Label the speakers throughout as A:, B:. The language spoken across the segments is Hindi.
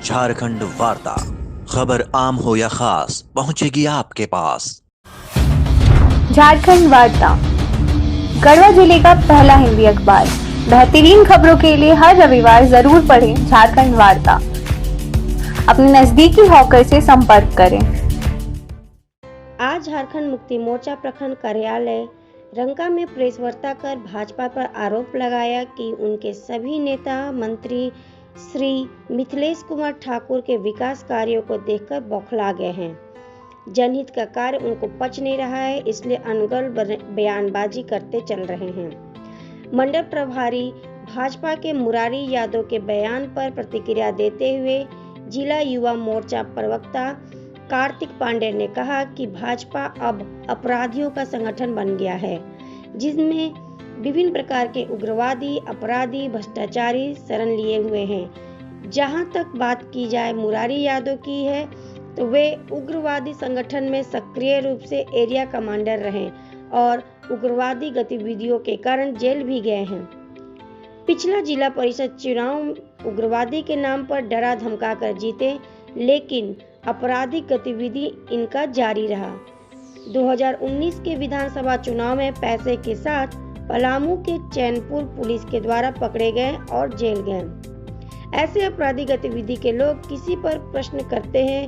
A: झारखंड वार्ता, खबर आम हो या खास पहुंचेगी आपके पास।
B: झारखंड वार्ता, गढ़वा जिले का पहला हिंदी अखबार। बेहतरीन खबरों के लिए हर रविवार जरूर पढ़ें झारखंड वार्ता। अपने नजदीकी हॉकर से संपर्क करें।
C: आज झारखंड मुक्ति मोर्चा प्रखंड कार्यालय रंका में प्रेस वार्ता कर भाजपा पर आरोप लगाया कि उनके सभी नेता मंत्री श्री मिथिलेश कुमार ठाकुर के विकास कार्यों को देखकर बौखला गए हैं। जनहित का कार्य उनको पच नहीं रहा है, इसलिए अनगढ़ बयानबाजी करते चल रहे हैं। मंडल प्रभारी भाजपा के मुरारी यादव के बयान पर प्रतिक्रिया देते हुए जिला युवा मोर्चा प्रवक्ता कार्तिक पांडे ने कहा कि भाजपा अब अपराधियों का संगठन बन गया है, जिसमें विभिन्न प्रकार के उग्रवादी, अपराधी, भ्रष्टाचारी शरण लिए हुए हैं। जहां तक बात की जाए मुरारी यादव की है, तो वे उग्रवादी संगठन में सक्रिय रूप से एरिया कमांडर रहे और उग्रवादी गतिविधियों के कारण जेल भी गए हैं। पिछला जिला परिषद चुनाव उग्रवादी के नाम पर डरा धमका कर जीते, लेकिन आपराधिक गतिविधि इनका जारी रहा। 2019 के विधानसभा चुनाव में पैसे के साथ पलामू के चैनपुर पुलिस के द्वारा पकड़े गए और जेल गए। ऐसे आपराधिक गतिविधि के लोग किसी पर प्रश्न करते हैं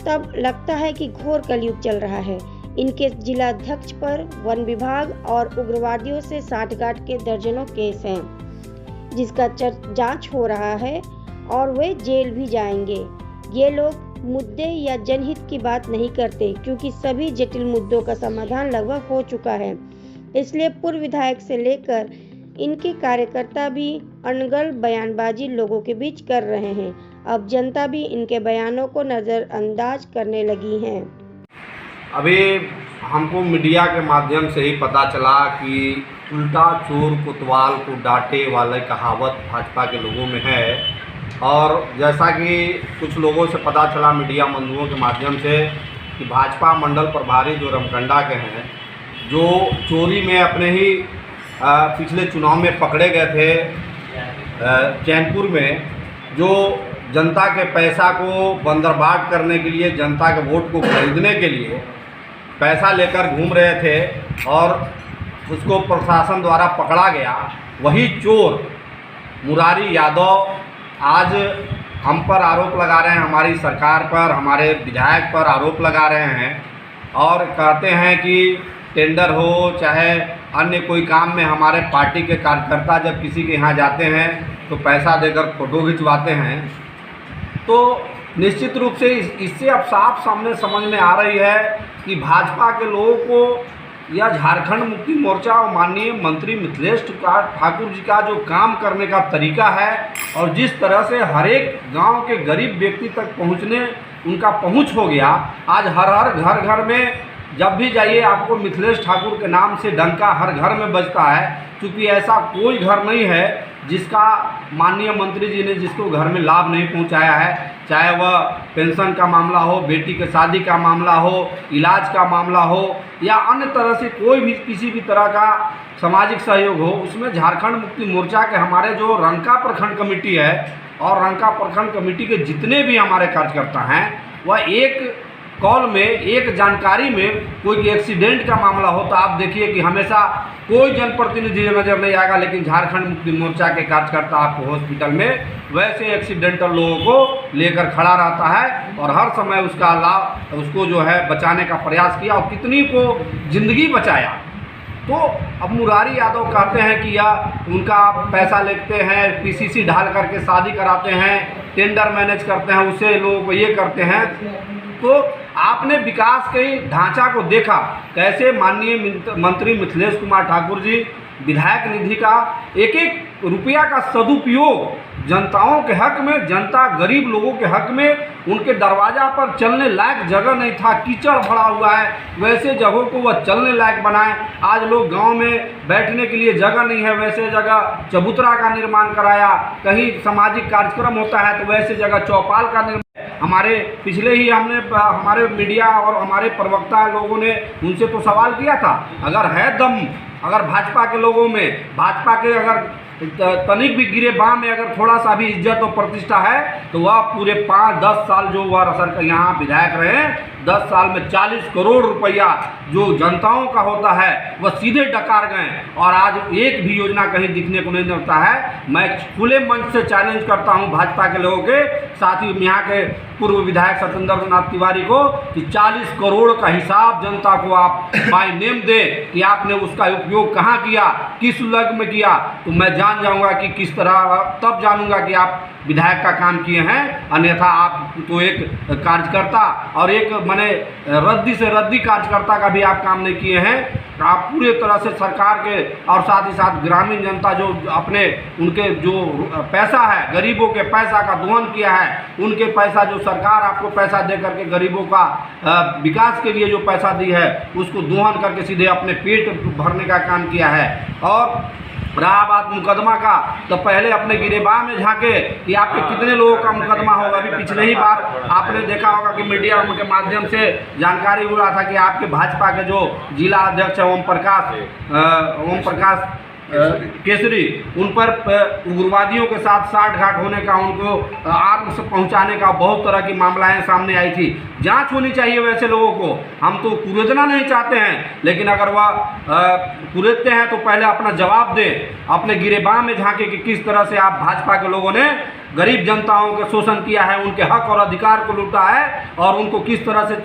C: तब लगता है कि घोर कलयुग चल रहा है। इनके जिलाध्यक्ष पर वन विभाग और उग्रवादियों से साठगांठ के दर्जनों केस हैं, जिसका जांच हो रहा है और वे जेल भी जाएंगे। ये लोग मुद्दे या जनहित की बात नहीं करते, क्योंकि सभी जटिल मुद्दों का समाधान लगभग हो चुका है। इसलिए पूर्व विधायक से लेकर इनके कार्यकर्ता भी अनगढ़ बयानबाजी लोगों के बीच कर रहे हैं। अब जनता भी इनके बयानों को नज़रअंदाज करने लगी है।
D: अभी हमको मीडिया के माध्यम से ही पता चला कि उल्टा चोर कोतवाल को डांटे वाली कहावत भाजपा के लोगों में है, और जैसा कि कुछ लोगों से पता चला मीडिया बंधुओं के माध्यम से कि भाजपा मंडल प्रभारी जो रमकंडा के हैं, जो चोरी में अपने ही पिछले चुनाव में पकड़े गए थे चैनपुर में, जो जनता के पैसा को बंदरबाट करने के लिए, जनता के वोट को खरीदने के लिए पैसा लेकर घूम रहे थे और उसको प्रशासन द्वारा पकड़ा गया। वही चोर मुरारी यादव आज हम पर आरोप लगा रहे हैं, हमारी सरकार पर, हमारे विधायक पर आरोप लगा रहे हैं और कहते हैं कि टेंडर हो चाहे अन्य कोई काम में हमारे पार्टी के कार्यकर्ता जब किसी के यहाँ जाते हैं तो पैसा देकर फोटो खिंचवाते हैं। तो निश्चित रूप से इससे अब साफ सामने समझ में आ रही है कि भाजपा के लोगों को या झारखंड मुक्ति मोर्चा और माननीय मंत्री मिथिलेश ठाकुर जी का जो काम करने का तरीका है और जिस तरह से हर एक गाँव के गरीब व्यक्ति तक पहुँचने उनका पहुँच हो गया। आज हर घर घर में जब भी जाइए आपको मिथिलेश ठाकुर के नाम से डंका हर घर में बजता है, क्योंकि ऐसा कोई घर नहीं है जिसका माननीय मंत्री जी ने जिसको घर में लाभ नहीं पहुंचाया है, चाहे वह पेंशन का मामला हो, बेटी के शादी का मामला हो, इलाज का मामला हो या अन्य तरह से कोई भी किसी भी तरह का सामाजिक सहयोग हो, उसमें झारखंड मुक्ति मोर्चा के हमारे जो रंका प्रखंड कमेटी है और रंका प्रखंड कमेटी के जितने भी हमारे कार्यकर्ता हैं, वह एक कॉल में, एक जानकारी में कोई एक्सीडेंट का मामला हो तो आप देखिए कि हमेशा कोई जनप्रतिनिधि नजर नहीं आएगा, लेकिन झारखंड मुक्ति मोर्चा के कार्यकर्ता आपको हॉस्पिटल में वैसे एक्सीडेंटल लोगों को लेकर खड़ा रहता है और हर समय उसका लाभ, उसको जो है बचाने का प्रयास किया और कितनी को जिंदगी बचाया। तो अब मुरारी यादव कहते हैं कि यह उनका पैसा लेते हैं, पीसीसी ढाल करके शादी कराते हैं, टेंडर मैनेज करते हैं, उससे लोगों को ये करते हैं। तो आपने विकास के ढांचा को देखा, कैसे माननीय मंत्री मिथिलेश कुमार ठाकुर जी विधायक निधि का एक एक रुपया का सदुपयोग जनताओं के हक में, जनता गरीब लोगों के हक में, उनके दरवाजा पर चलने लायक जगह नहीं था, कीचड़ भरा हुआ है, वैसे जगहों को वह चलने लायक बनाए। आज लोग गांव में बैठने के लिए जगह नहीं है, वैसे जगह चबूतरा का निर्माण कराया, कहीं सामाजिक कार्यक्रम होता है तो वैसे जगह चौपाल का निर्माण। हमारे पिछले ही हमारे मीडिया और हमारे प्रवक्ता लोगों ने उनसे तो सवाल किया था, अगर है दम अगर भाजपा के लोगों में, भाजपा के अगर तनिक भी गिरे बाँ में अगर थोड़ा सा भी इज्जत और प्रतिष्ठा है तो वह पूरे 5-10 साल जो वह सर यहाँ विधायक रहे, 10 साल में 40 करोड़ रुपया जो जनताओं का होता है वह सीधे डकार गए, और आज एक भी योजना कहीं दिखने को नहीं मिलता है। मैं खुले मंच से चैलेंज करता हूं भाजपा के लोगों के, साथ ही यहाँ के पूर्व विधायक सत्येंद्र नाथ तिवारी को, कि 40 करोड़ का हिसाब जनता को आप बाय नेम दें कि आपने उसका उपयोग कहाँ किया, किस लग में किया, तो मैं जान जाऊंगा कि किस तरह, तब जानूंगा कि आप विधायक का काम किए हैं। अन्यथा आप तो एक कार्यकर्ता और एक माने रद्दी से रद्दी कार्यकर्ता का भी आप काम नहीं किए हैं। आप पूरे तरह से सरकार के और साथ ही साथ ग्रामीण जनता जो अपने उनके जो पैसा है, गरीबों के पैसा का दोहन किया है, उनके पैसा जो सरकार आपको पैसा दे करके गरीबों का विकास के लिए जो पैसा दी है उसको दोहन करके सीधे अपने पेट भरने का काम किया है। और रहा बात मुकदमा का, तो पहले अपने गिरेबान में झांके कि आपके कितने लोगों का मुकदमा होगा। अभी पिछले ही बार आपने देखा होगा कि मीडिया के माध्यम से जानकारी हो रहा था कि आपके भाजपा के जो जिला अध्यक्ष है ओम प्रकाश केसरी, उन पर उग्रवादियों के साथ साठ-घाट होने का, उनको आर्म से पहुंचाने का बहुत तरह की मामलाएं सामने आई थी। जांच होनी चाहिए वैसे लोगों को, हम तो कुरेदना नहीं चाहते हैं, लेकिन अगर वह कुरेदते हैं तो पहले अपना जवाब दें, अपने गिरेबान में झांके कि किस तरह से आप भाजपा के लोगों ने गरीब जनताओं के शोषण किया है, उनके हक और अधिकार को लूटा है, और उनको किस तरह से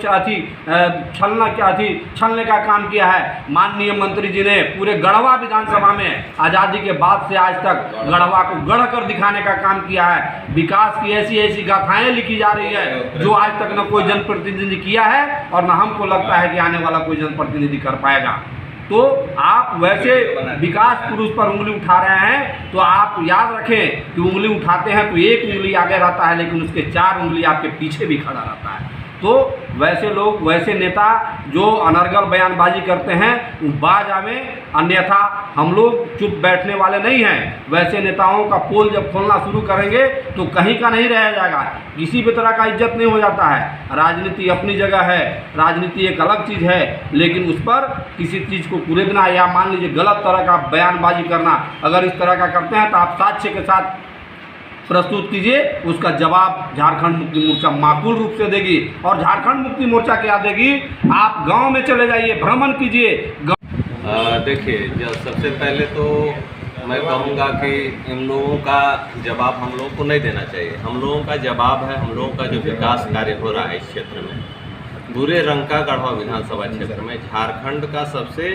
D: छलने का काम किया है। माननीय मंत्री जी ने पूरे गढ़वा विधानसभा में आज़ादी के बाद से आज तक गढ़वा को गढ़ कर दिखाने का काम किया है। विकास की ऐसी ऐसी गाथाएं लिखी जा रही है जो आज तक न कोई जनप्रतिनिधि किया है और न हमको लगता है कि आने वाला कोई जनप्रतिनिधि कर पाएगा। तो आप वैसे विकास पुरुष पर उंगली उठा रहे हैं, तो आप याद रखें कि उंगली उठाते हैं तो एक उंगली आगे रहता है, लेकिन उसके 4 उंगली आपके पीछे भी खड़ा रहता है। तो वैसे लोग, वैसे नेता जो अनर्गल बयानबाजी करते हैं वो बाज आवे, अन्यथा हम लोग चुप बैठने वाले नहीं हैं। वैसे नेताओं का पोल जब खोलना शुरू करेंगे तो कहीं का नहीं रह जाएगा, किसी भी तरह का इज्जत नहीं हो जाता है। राजनीति अपनी जगह है, राजनीति एक अलग चीज़ है, लेकिन उस पर किसी चीज़ को कुरेदना या मान लीजिए गलत तरह का बयानबाजी करना, अगर इस तरह का करते हैं तो आप साक्ष्य के साथ प्रस्तुत कीजिए, उसका जवाब झारखंड मुक्ति मोर्चा माकूल रूप से देगी। और झारखंड मुक्ति मोर्चा क्या देगी, आप गांव में चले जाइए, भ्रमण कीजिए।
E: देखिए, सबसे पहले तो मैं कहूँगा कि इन लोगों का जवाब हम लोगों को नहीं देना चाहिए। हम लोगों का जवाब है, हम लोगों का जो विकास कार्य हो रहा है इस क्षेत्र में, बुरे रंग का गढ़वा विधानसभा क्षेत्र में, झारखंड का सबसे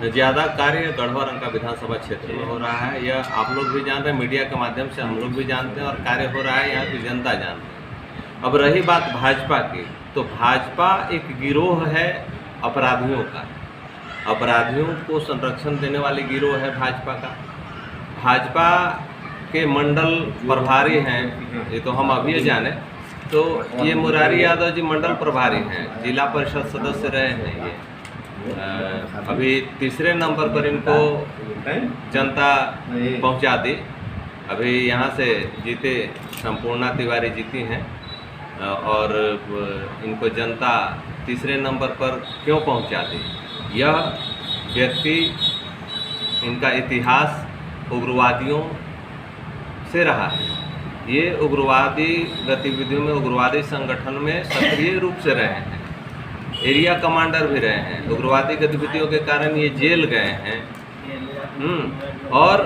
E: ज़्यादा कार्य गढ़वा रंग का विधानसभा क्षेत्र में हो रहा है। यह आप लोग भी जान रहे हैं, मीडिया के माध्यम से हम लोग भी जानते हैं, और कार्य हो रहा है, यहाँ की जनता जानती है। अब रही बात भाजपा की, तो भाजपा एक गिरोह है अपराधियों का, अपराधियों को संरक्षण देने वाली गिरोह है भाजपा का। भाजपा के मंडल प्रभारी हैं, ये तो हम अभी जाने, तो ये मुरारी यादव जी मंडल प्रभारी हैं, जिला परिषद सदस्य रहे हैं। ये अभी 3रे नंबर पर इनको जनता पहुंचा दी। अभी यहाँ से जीते संपूर्णा तिवारी जीती हैं, और इनको जनता 3रे नंबर पर क्यों पहुंचा दी? यह व्यक्ति, इनका इतिहास उग्रवादियों से रहा है। ये उग्रवादी गतिविधियों में, उग्रवादी संगठन में सक्रिय रूप से रहे हैं, एरिया कमांडर भी रहे हैं। उग्रवादी गतिविधियों के कारण ये जेल गए हैं, और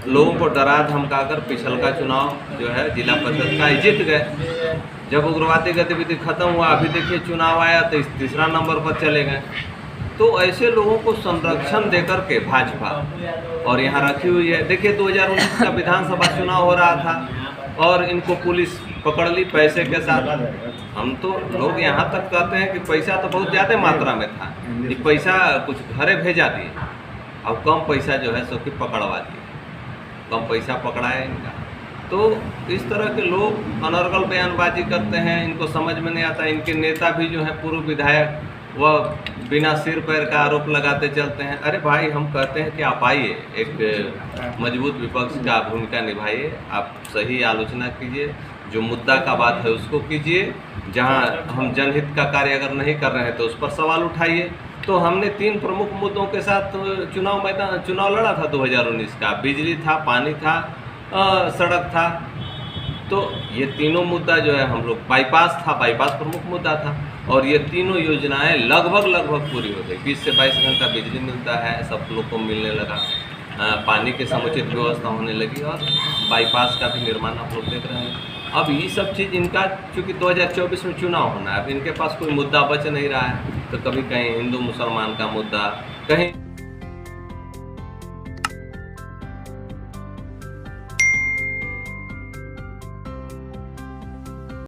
E: लोगों को डरा धमकाकर पिछलका चुनाव जो है जिला परिषद का जीत गए। जब उग्रवादी गतिविधि खत्म हुआ, अभी देखिए चुनाव आया तो 3रा नंबर पर चले गए। तो ऐसे लोगों को संरक्षण देकर के भाजपा और यहाँ रखी हुई है। देखिए 2019 का विधानसभा चुनाव हो रहा था और इनको पुलिस पकड़ ली पैसे के साथ। हम तो लोग यहाँ तक कहते हैं कि पैसा तो बहुत ज़्यादा मात्रा में था, ये पैसा कुछ घरे भेजा दिए, अब कम पैसा जो है सो कि पकड़वा दिए, कम पैसा पकड़ाया इनका। तो इस तरह के लोग अनर्गल बयानबाजी करते हैं, इनको समझ में नहीं आता। इनके नेता भी जो है पूर्व विधायक, वह बिना सिर पैर का आरोप लगाते चलते हैं। अरे भाई, हम कहते हैं कि आप आइए, एक मजबूत विपक्ष का भूमिका निभाइए, आप सही आलोचना कीजिए, जो मुद्दा का बात है उसको कीजिए। जहां हम जनहित का कार्य अगर नहीं कर रहे हैं तो उस पर सवाल उठाइए। तो हमने 3 प्रमुख मुद्दों के साथ चुनाव लड़ा था 2019 का। बिजली था, पानी था, सड़क था। तो ये तीनों मुद्दा जो है हम लोग, बाईपास था, बाईपास प्रमुख मुद्दा था, और ये तीनों योजनाएं लगभग पूरी हो गई। 20 से 22 घंटा बिजली मिलता है, सब लोग को मिलने लगा, पानी की समुचित व्यवस्था होने लगी, और बाईपास का भी निर्माण आप लोग देख रहे हैं। अब ये सब चीज़ इनका, चूँकि 2024 में चुनाव होना है, अब इनके पास कोई मुद्दा बच नहीं रहा है, तो कभी कहीं हिंदू मुसलमान का मुद्दा, कहीं